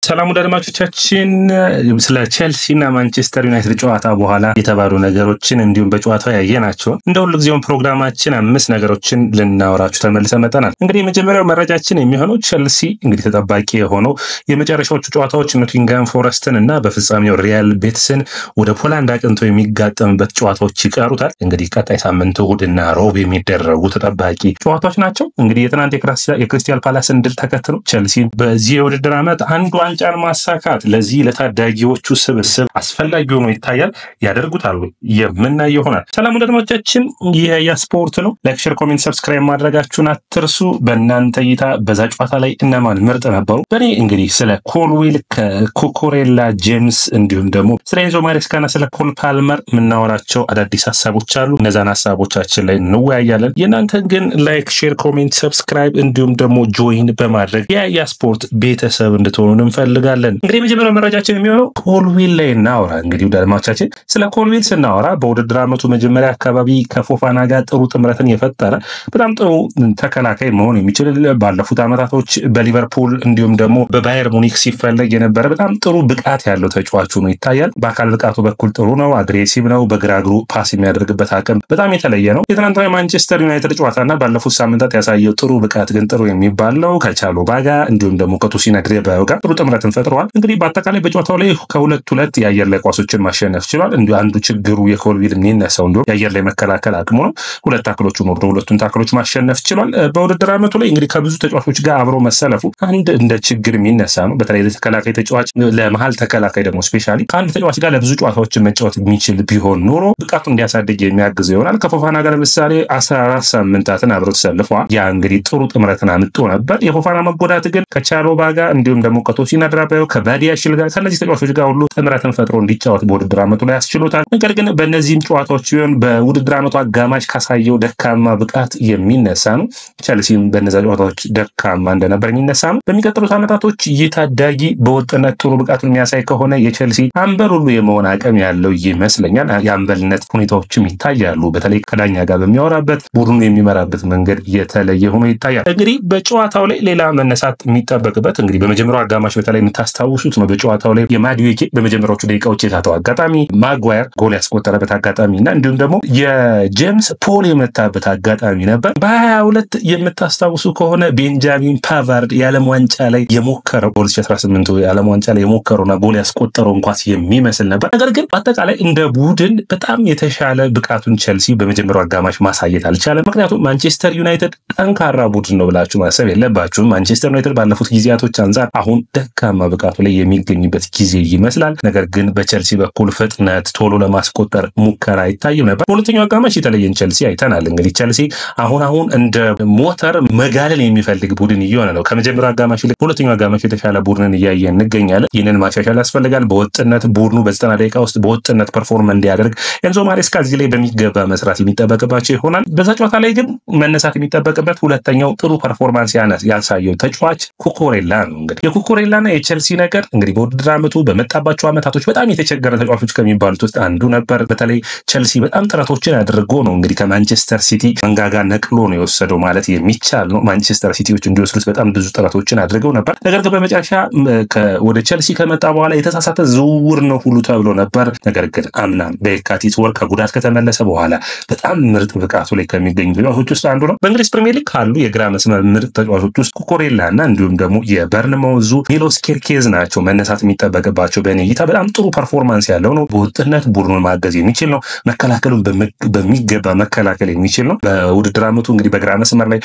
ሰላም ወዳድማቾቻችን ስለ ቼልሲና ማንቸስተር ዩናይትድ ጨዋታ በኋላ የተባሉ ነገሮችን እንዲሁም በጨዋታው ያየናቸው እንደ ሁሉ ጊዜው ፕሮግራማችን 5 ነገሮችን ልናወራችሁ ተመልሰን መጣናል። እንግዲህ የመጀመሪያው መረጃችን የሚሆነው ቼልሲ እንግዲህ ተጠባቂ የሆነው የመጨረሻዎቹ ጨዋታዎች ኖቲንግሃም ፎረስትን እና በፍጻሜው ሪያል ቤቲስን ወደ ፖላንድ አቅንቶ የሚጋጠምበት ጨዋታዎች ይቀሩታል። እንግዲህ ቀጣይ ሳምንት እሁድና ሮብ የሚደረጉ ተጠባቂ ጨዋታዎች ናቸው። እንግዲህ የትናንት የክሪስታል ፓላስን ድል ተከትሎ ቼልሲ በዚህ የውድድር ዓመት አንዱ ዋንጫን ማሳካት ለዚህ ለታዳጊዎቹ ስብስብ አስፈላጊ ሆኖ ይታያል። ያደርጉታል ወይ የምናየው ይሆናል። ሰላም ወዳጆቻችን፣ ይሄ የስፖርት ነው። ላይክ፣ ሼር፣ ኮሜንት፣ ሰብስክራይብ ማድረጋችሁን አትርሱ። በእናንተ እይታ በዛ ጨዋታ ላይ እነማን ምርጥ ነበሩ? በኔ እንግዲህ ስለ ኮልዊል ከኩኩሬላ ጄምስ እንዲሁም ደግሞ ስለ ኤንዞ ማሬስካና ስለ ኮል ፓልመር የምናወራቸው አዳዲስ ሀሳቦች አሉ። እነዛን ሀሳቦቻችን ላይ እንወያያለን። የእናንተን ግን ላይክ፣ ሼር፣ ኮሜንት፣ ሰብስክራይብ እንዲሁም ደግሞ ጆይን በማድረግ የስፖርት ቤተሰብ እንድትሆኑ እንፈልጋለን። እንግዲህ የመጀመሪያው መረጃችን የሚሆነው ኮልዊል ላይ እናወራ። እንግዲህ ወዳድማቻችን ስለ ኮልዊል ስናወራ በውድድር ዓመቱ መጀመሪያ አካባቢ ከፎፋና ጋር ጥሩ ጥምረትን የፈጠረ በጣም ጥሩ ተከላካይ መሆን የሚችል ባለፉት ዓመታቶች በሊቨርፑል እንዲሁም ደግሞ በባየር ሙኒክ ሲፈለግ የነበረ በጣም ጥሩ ብቃት ያለው ተጫዋች ሆኖ ይታያል። በአካል ብቃቱ በኩል ጥሩ ነው፣ አግሬሲቭ ነው፣ በግራ እግሩ ፓስ የሚያደርግበት አቅም በጣም የተለየ ነው። የትናንቱ የማንቸስተር ዩናይትድ ጨዋታና ባለፉት ሳምንታት ያሳየው ጥሩ ብቃት ግን ጥሩ የሚባል ነው። ከቻሎባ ጋር እንዲሁም ደግሞ ከቱሲና ድሬባዮ ጋር ጥሩ ጥምረትን ፈጥረዋል። እንግዲህ በአጠቃላይ በጨዋታው ላይ ከሁለት የአየር ላይ ኳሶችን ማሸነፍ ችሏል። እንዲሁ አንዱ ችግሩ የኮልዊል የሚነሳው እንዲሁ የአየር ላይ መከላከል አቅሙ ነው። ሁለት ታክሎቹን ወርዶ ሁለቱን ታክሎች ማሸነፍ ችሏል። በውድድር ዓመቱ ላይ እንግዲህ ከብዙ ተጫዋቾች ጋር አብሮ መሰለፉ አንድ እንደ ችግር የሚነሳ ነው። በተለይ ለተከላካይ ተጫዋች ለመሃል ተከላካይ ደግሞ ስፔሻሊ ከአንድ ተጫዋች ጋር ለብዙ ጨዋታዎችን መጫወት የሚችል ቢሆን ኖሮ ብቃቱ እንዲያሳድግ የሚያግዝ ይሆናል። ከፎፋና ጋር ለምሳሌ 14 ሳምንታትን አብሮ ተሰልፈዋል። ያ እንግዲህ ጥሩ ጥምረትን አምጥቶ ነበር። የፎፋና መጎዳት ግን ከቻሎባ ጋር እንዲሁም ደግሞ ከቶሲና ድሬባዮ ከባዲያሽል ጋር ከነዚህ ተጫዋቾች ጋር ሁሉ ጥምረትን ፈጥሮ እንዲጫወት በውድድር ዓመቱ ላይ ያስችሎታል። ነገር ግን በእነዚህም ጨዋታዎች ቢሆን በውድድር ዓመቱ አጋማሽ ካሳየው ደካማ ብቃት የሚነሳ ነው። ቼልሲም በእነዛ ጨዋታዎች ደካማ እንደነበር የሚነሳ ነው። በሚቀጥሉት ዓመታቶች ይህ ታዳጊ በወጥነት ጥሩ ብቃቱን የሚያሳይ ከሆነ የቼልሲ አምበል ሁሉ የመሆን አቅም ያለው ይመስለኛል። የአምበልነት ሁኔታዎችም ይታያሉ። በተለይ ከዳኛ ጋር በሚያወራበት ቡድኑ የሚመራበት መንገድ የተለየ ሆኖ ይታያል። እንግዲህ በጨዋታው ላይ ሌላ መነሳት የሚጠበቅበት እንግዲህ በመጀመሪያው አጋማሽ በተለይ የምታስታውሱት ነው። በጨዋታው ላይ የማድዌኬ በመጀመሪያዎቹ ደቂቃዎች የታተው አጋጣሚ፣ ማጓየር ጎል ያስቆጠረበት አጋጣሚና እንዲሁም ደግሞ የጄምስ ፖል የመታበት አጋጣሚ ነበር። በ22 የምታስታውሱ ከሆነ ቤንጃሚን ፓቫርድ የዓለም ዋንጫ ላይ የሞከረው 2018 የዓለም ዋንጫ ላይ የሞከረውና ጎል ያስቆጠረው እንኳን የሚመስል ነበር። ነገር ግን በአጠቃላይ እንደ ቡድን በጣም የተሻለ ብቃቱን ቼልሲ በመጀመሪያው አጋማሽ ማሳየት አልቻለም። ምክንያቱም ማንቸስተር ዩናይትድ ጠንካራ ቡድን ነው ብላችሁ ማሰብ የለባችሁም። ማንቸስተር ዩናይትድ ባለፉት ጊዜያቶች አንፃር አሁን ደካማ ብቃቱ ላይ የሚገኝበት ጊዜ ይመስላል። ነገር ግን በቼልሲ በኩል ፍጥነት ቶሎ ለማስቆጠር ሙከራ ይታየው ነበር። በሁለተኛው አጋማሽ የተለየን ቼልሲ አይተናል። እንግዲህ ቼልሲ አሁን እንደ ሞተር መጋለል የሚፈልግ ቡድን እየሆነ ነው። ከመጀመሪያው አጋማሽ ላይ ሁለተኛው አጋማሽ የተሻለ ቡድንን እያየን እንገኛለን። ይህንን ማሻሻል ያስፈልጋል። በወጥነት ቡድኑ በ90 ደቂቃ ውስጥ በወጥነት ፐርፎርም እንዲያደርግ ኤንዞ ማሬስካ እዚህ ላይ በሚገባ መስራት የሚጠበቅባቸው ይሆናል። በዛ ጨዋታ ላይ ግን መነሳት የሚጠበቅበት ሁለተኛው ጥሩ ፐርፎርማንስ ያሳየው ተጫዋች ኩኩሬላ ነው። እንግዲህ የኩኩሬላና የቼልሲ ነገር እንግዲህ በውድድር ዓመቱ በመጣባቸው ዓመታቶች በጣም የተቸገረ ተጫዋቾች ከሚባሉት ውስጥ አንዱ ነበር። በተለይ ቼልሲ በጣም ጥረቶችን አድርጎ ነው እንግዲህ ከማንቸስተር ሲቲ መንጋጋ ነቅሎ ነው የወሰደው ማለት የሚቻል ነው። ማንቸስተር ሲቲዎች እንዲወስዱት በጣም ብዙ ጥረቶችን አድርገው ነበር። ነገር ግን በመጨረሻ ወደ ቼልሲ ከመጣ በኋላ የተሳሳተ ዝውውር ነው ሁሉ ተብሎ ነበር። ነገር ግን አምና በየካቲት ወር ከጉዳት ከተመለሰ በኋላ በጣም ምርጥ ብቃቱ ላይ ከሚገኙ ተጫዋቾች ውስጥ አንዱ ነው። በእንግሊዝ ፕሪሚየር ሊግ ካሉ የግራ መስመር ምርጥ ተጫዋቾች ውስጥ ኩኩሬላና እንዲሁም ደግሞ የበርንማውዙ ሚሎስ ኬርኬዝ ናቸው መነሳት የሚጠበቅባቸው። በእኔ እይታ በጣም ጥሩ ፐርፎርማንስ ያለው ነው። በወጥነት ቡድኑን ማገዝ የሚችል ነው። መከላከሉን በሚገባ መከላከል የሚችል ነው። በውድድር ዓመቱ እንግዲህ በግራ መስመር ላይ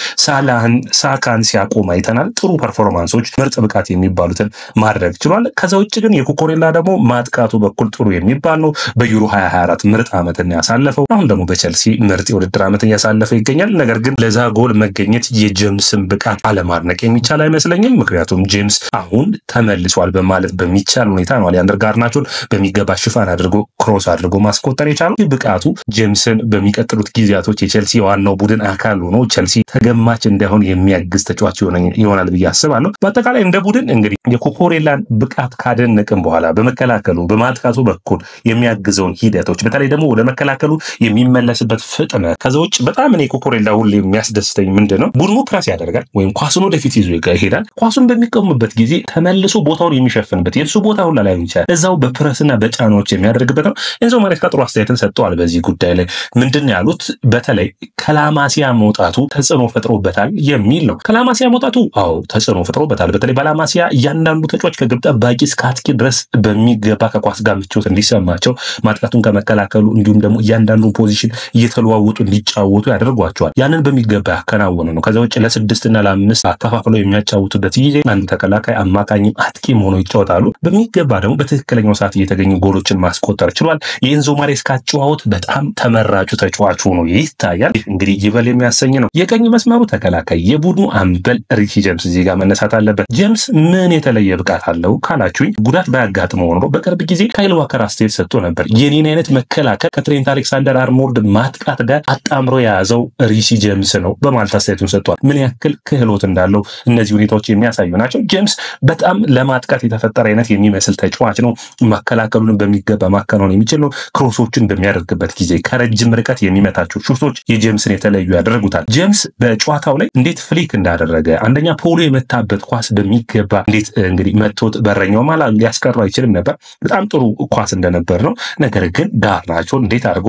ሳካን ሲያቆም አይተናል። ጥሩ ፐርፎርማንሶች ምርጥ ብቃት የሚባሉትን ማድረግ ችሏል። ከዛ ውጭ ግን የኩኩሬላ ደግሞ ማጥቃቱ በኩል ጥሩ የሚባል ነው። በዩሮ 2024 ምርጥ ዓመትን ያሳለፈው፣ አሁን ደግሞ በቼልሲ ምርጥ የውድድር ዓመትን ያሳለፈ ይገኛል። ነገር ግን ለዛ ጎል መገኘት የጄምስን ብቃት አለማድነቅ የሚቻል አይመስለኝም። ምክንያቱም ጄምስ አሁን ተመልሷል በማለት በሚቻል ሁኔታ ነው አሊያንደር ጋርናቾን በሚገባ ሽፋን አድርጎ ክሮስ አድርጎ ማስቆጠር የቻለው። ብቃቱ ጄምስን በሚቀጥሉት ጊዜያቶች የቼልሲ ዋናው ቡድን አካል ሆኖ ቼልሲ ተገማች እንዳይሆን የሚያግዝ ተጫዋች ይሆናል ብዬ አስባለሁ። በአጠቃላይ እንደ ቡድን እንግዲህ የኩኩሬላን ብቃት ካደነቅም በኋላ በመከላከሉ በማጥቃቱ በኩል የሚያግዘውን ሂደቶች በተለይ ደግሞ ወደ መከላከሉ የሚመለስበት ፍጥነት ከዛ ውጭ በጣም እኔ ኩኩሬላ ሁሌ የሚያስደስተኝ ምንድነው ቡድኑ ፕረስ ያደርጋል ወይም ኳሱን ወደፊት ይዞ ይሄዳል። ኳሱን በሚቀሙበት ጊዜ መልሶ ቦታውን የሚሸፍንበት የሱ ቦታ ሁላ ላይ ይችላል እዛው በፕረስና በጫናዎች የሚያደርግበት ነው። ኤንዞ ማሬስካ ጥሩ አስተያየትን ሰጥተዋል በዚህ ጉዳይ ላይ። ምንድነው ያሉት? በተለይ ከላማሲያ መውጣቱ ተጽዕኖ ፈጥሮበታል የሚል ነው። ከላማሲያ መውጣቱ አዎ ተጽዕኖ ፈጥሮበታል። በተለይ በላማሲያ እያንዳንዱ ተጫዋች ከግብ ጠባቂ እስከ አጥቂ ድረስ በሚገባ ከኳስ ጋር ምቾት እንዲሰማቸው ማጥቃቱን ከመከላከሉ እንዲሁም ደግሞ እያንዳንዱ ፖዚሽን እየተለዋወጡ እንዲጫወቱ ያደርጓቸዋል። ያንን በሚገባ ያከናወኑ ነው። ከዛ ውጭ ለ6 እና ለ5 አከፋፍለው የሚያጫውቱበት ጊዜ አንዱ ተከላካይ አማካኝም አጥቂም ሆኖ ይጫወታሉ። በሚገባ ደግሞ በትክክለኛው ሰዓት እየተገኙ ጎሎችን ማስቆጠር ችሏል። የኤንዞ ማሬስካ አጨዋወት በጣም ተመራጩ ተጫዋች ሆኖ ይታያል። እንግዲህ ይበል የሚያሰኝ ነው። የቀኝ መስመሩ ተከላካይ የቡድኑ አምበል ሪሲ ጄምስ እዚህ ጋር መነሳት አለበት። ጄምስ ምን የተለየ ብቃት አለው ካላችሁኝ ጉዳት ባያጋጥመው ሆኖ በቅርብ ጊዜ ካይል ዋከር አስተያየት ሰጥቶ ነበር። የኔን አይነት መከላከል ከትሬንት አሌክሳንደር አርኖልድ ማጥቃት ጋር አጣምሮ የያዘው ሪሲ ጄምስ ነው በማለት አስተያየቱን ሰጥቷል። ምን ያክል ክህሎት እንዳለው እነዚህ ሁኔታዎች የሚያሳዩ ናቸው። ጄምስ በጣም ለማጥቃት የተፈጠረ አይነት የሚመስል ተጫዋች ነው። መከላከሉን በሚገባ ማከናወን የሚችል ነው። ክሮሶችን በሚያደርግበት ጊዜ ከረጅም ርቀት የሚመታቸው ሹቶች የጄምስን የተለዩ ያደርጉታል። ጄምስ በጨዋታው ላይ እንዴት ፍሊክ እንዳደረገ አንደኛ ፖሎ የመታበት ኳስ በሚገባ እንዴት እንግዲህ መቶት በረኛው ማላ ሊያስቀሩ አይችልም ነበር። በጣም ጥሩ ኳስ እንደነበር ነው። ነገር ግን ጋርናቾ እንዴት አድርጎ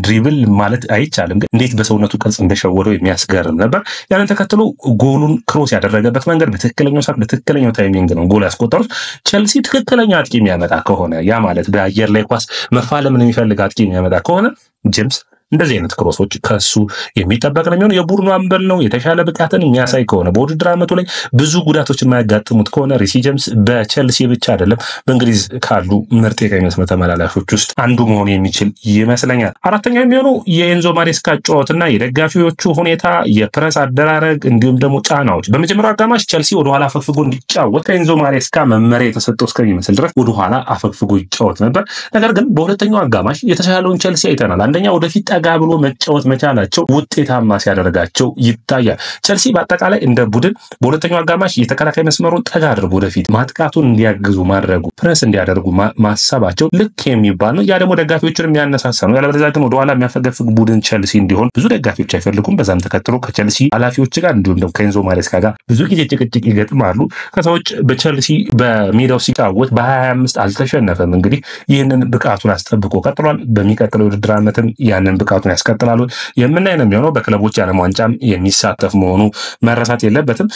ድሪብል ማለት አይቻልም ግን እንዴት በሰውነቱ ቅርጽ እንደሸወደው የሚያስገርም ነበር። ያንን ተከትሎ ጎሉን ክሮስ ያደረገበት መንገድ በትክክለኛው ሰዓት በትክክለኛው ታይሚንግ ነው ጎል ያስቆጠሩት። ቸልሲ ትክክለኛ አጥቂ የሚያመጣ ከሆነ ያ ማለት በአየር ላይ ኳስ መፋለምን የሚፈልግ አጥቂ የሚያመጣ ከሆነ ጄምስ እንደዚህ አይነት ክሮሶች ከሱ የሚጠበቅ ነው የሚሆነው። የቡድኑ አምበል ነው። የተሻለ ብቃትን የሚያሳይ ከሆነ በውድድር ዓመቱ ላይ ብዙ ጉዳቶች የማያጋጥሙት ከሆነ ሪሲ ጄምስ በቸልሲ ብቻ አይደለም በእንግሊዝ ካሉ ምርጥ የቀኝ መስመር ተመላላሾች ውስጥ አንዱ መሆን የሚችል ይመስለኛል። አራተኛው የሚሆነው የኤንዞ ማሬስካ ጨዋታና የደጋፊዎቹ ሁኔታ፣ የፕረስ አደራረግ እንዲሁም ደግሞ ጫናዎች። በመጀመሪያው አጋማሽ ቸልሲ ወደ ኋላ አፈግፍጎ እንዲጫወት ከኤንዞ ማሬስካ መመሪያ የተሰጠው እስከሚመስል ድረስ ወደ ኋላ አፈግፍጎ ይጫወት ነበር። ነገር ግን በሁለተኛው አጋማሽ የተሻለውን ቸልሲ አይተናል። አንደኛ ወደፊት ጠጋ ብሎ መጫወት መቻላቸው ውጤታማ ሲያደርጋቸው ይታያል። ቸልሲ በአጠቃላይ እንደ ቡድን በሁለተኛው አጋማሽ የተከላካይ መስመሩን ጠጋ አድርጎ ወደፊት ማጥቃቱን እንዲያግዙ ማድረጉ ፕረስ እንዲያደርጉ ማሰባቸው ልክ የሚባል ነው። ያ ደግሞ ደጋፊዎችን የሚያነሳሳ ነው። ያለበለዚያ ግን ወደ ኋላ የሚያፈገፍግ ቡድን ቸልሲ እንዲሆን ብዙ ደጋፊዎች አይፈልጉም። በዛም ተከትሎ ከቸልሲ ኃላፊዎች ጋር እንዲሁም ደግሞ ከኤንዞ ማሬስካ ጋር ብዙ ጊዜ ጭቅጭቅ ይገጥማሉ። ከሰዎች በቸልሲ በሜዳው ሲጫወት በ25 አልተሸነፈም። እንግዲህ ይህንን ብቃቱን አስጠብቆ ቀጥሏል። በሚቀጥለው ውድድር ዓመትም ያንን ብቃቱን ያስቀጥላሉ የምናይ ነው የሚሆነው። በክለቦች የዓለም ዋንጫም የሚሳተፍ መሆኑ መረሳት የለበትም።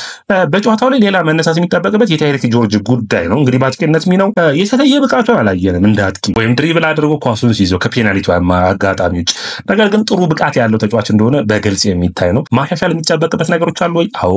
በጨዋታው ላይ ሌላ መነሳት የሚጠበቅበት የታይሪክ ጆርጅ ጉዳይ ነው። እንግዲህ በአጥቂነት ሚናው የተለየ ብቃቱን አላየንም እንደ አጥቂ ወይም ድሪብል አድርጎ ኳሱን ሲይዘው ከፔናልቲ አጋጣሚ ውጭ። ነገር ግን ጥሩ ብቃት ያለው ተጫዋች እንደሆነ በግልጽ የሚታይ ነው። ማሻሻል የሚጠበቅበት ነገሮች አሉ ወይ? አዎ፣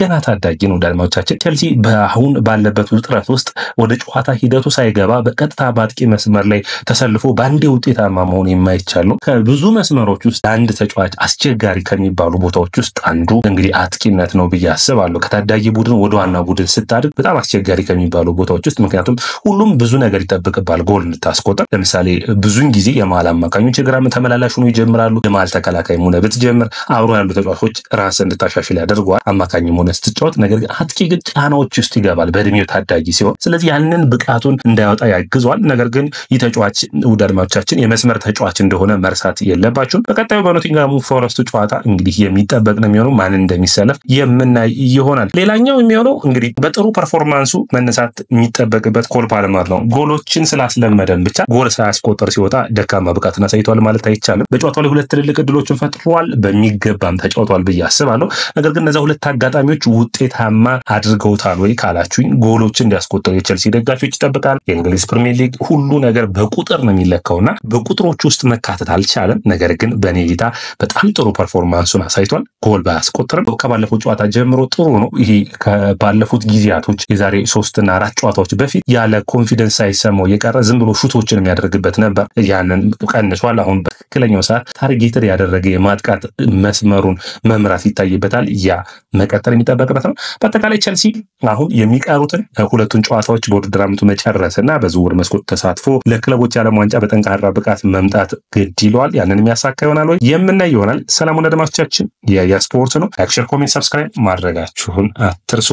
ገና ታዳጊ ነው። ዳልማዎቻችን ቸልሲ በአሁን ባለበት ውጥረት ውስጥ ወደ ጨዋታ ሂደቱ ሳይገባ በቀጥታ በአጥቂ መስመር ላይ ተሰልፎ በአንዴ ውጤታማ መሆን የማይቻል ነው። ከብዙ መስመሮች ውስጥ አንድ ተጫዋች አስቸጋሪ ከሚባሉ ቦታዎች ውስጥ አንዱ እንግዲህ አጥቂነት ነው ብዬ አስባለሁ። ከታዳጊ ቡድን ወደ ዋና ቡድን ስታድግ በጣም አስቸጋሪ ከሚባሉ ቦታዎች ውስጥ ምክንያቱም ሁሉም ብዙ ነገር ይጠብቅባል ጎል እንድታስቆጠር። ለምሳሌ ብዙን ጊዜ የመሃል አማካኞች የግራም ተመላላሽ ሆኖ ይጀምራሉ። የመሃል ተከላካይ ሆነ ብትጀምር አብሮ ያሉ ተጫዋቾች ራስ እንድታሻሽል ያደርገዋል አማካኝም ሆነ ስትጫወት። ነገር ግን አጥቂ ግን ጫናዎች ውስጥ ይገባል በእድሜው ታዳጊ ሲሆን፣ ስለዚህ ያንን ብቃቱን እንዳያወጣ ያግዟል። ነገር ግን ይህ ተጫዋች ውድ አድማጮቻችን የመስመር ተጫዋች እንደሆነ መርሳት የለባችሁም። በቀጣዩ በኖቲንግሃም ፎረስቱ ጨዋታ እንግዲህ የሚጠበቅ ነው የሚሆነው ማን እንደሚሰለፍ የምናይ ይሆናል። ሌላኛው የሚሆነው እንግዲህ በጥሩ ፐርፎርማንሱ መነሳት የሚጠበቅበት ኮል ፓልመር ነው። ጎሎችን ስላስለመደን ብቻ ጎል ሳያስቆጠር ሲወጣ ደካማ ብቃትን አሳይቷል ማለት አይቻልም። በጨዋታው ላይ ሁለት ትልልቅ እድሎችን ፈጥሯል፣ በሚገባም ተጫውቷል ብዬ አስባለሁ። ነገር ግን እነዛ ሁለት አጋጣሚዎች ውጤታማ አድርገውታል ወይ ካላችሁኝ ጎሎችን እንዲያስቆጥሩ የቸልሲ ደጋፊዎች ይጠብቃል። የእንግሊዝ ፕሪሚየር ሊግ ሁሉ ነገር በቁጥር ነው የሚለካውና በቁጥሮች ውስጥ መካተት አልቻለም። ነገር ግን በኔ እይታ በጣም ጥሩ ፐርፎርማንሱን አሳይቷል። ጎል ባያስቆጥርም ከባለፈው ጨዋታ ጀምሮ ጥሩ ነው። ይሄ ከባለፉት ጊዜያቶች የዛሬ 3 እና 4 ጨዋታዎች በፊት ያለ ኮንፊደንስ ሳይሰማው የቀረ ዝም ብሎ ሹቶችን የሚያደርግበት ነበር። ያንን ቀንሷል። አሁን በትክክለኛው ሰዓት ታርጌትድ ያደረገ የማጥቃት መስመሩን መምራት ይታይበታል። ያ መቀጠል የሚጠበቅበት ነው። በአጠቃላይ ቸልሲ አሁን የሚቀሩትን ሁለቱን ጨዋታዎች በውድድር ዓመቱ መጨረስና በዝውውር መስኮት ተሳትፎ ለክለቦች የዓለም ዋንጫ በጠንካራ ብቃት መምጣት ግድ ይለዋል። ያንን የሚያሳካ ይሆናል ወይ የምናይ ይሆናል። ሰላም ወደ አድማጮቻችን፣ የስፖርት ነው። ላይክ፣ ሼር፣ ኮሜንት፣ ሰብስክራይብ ማድረጋችሁን አትርሱ።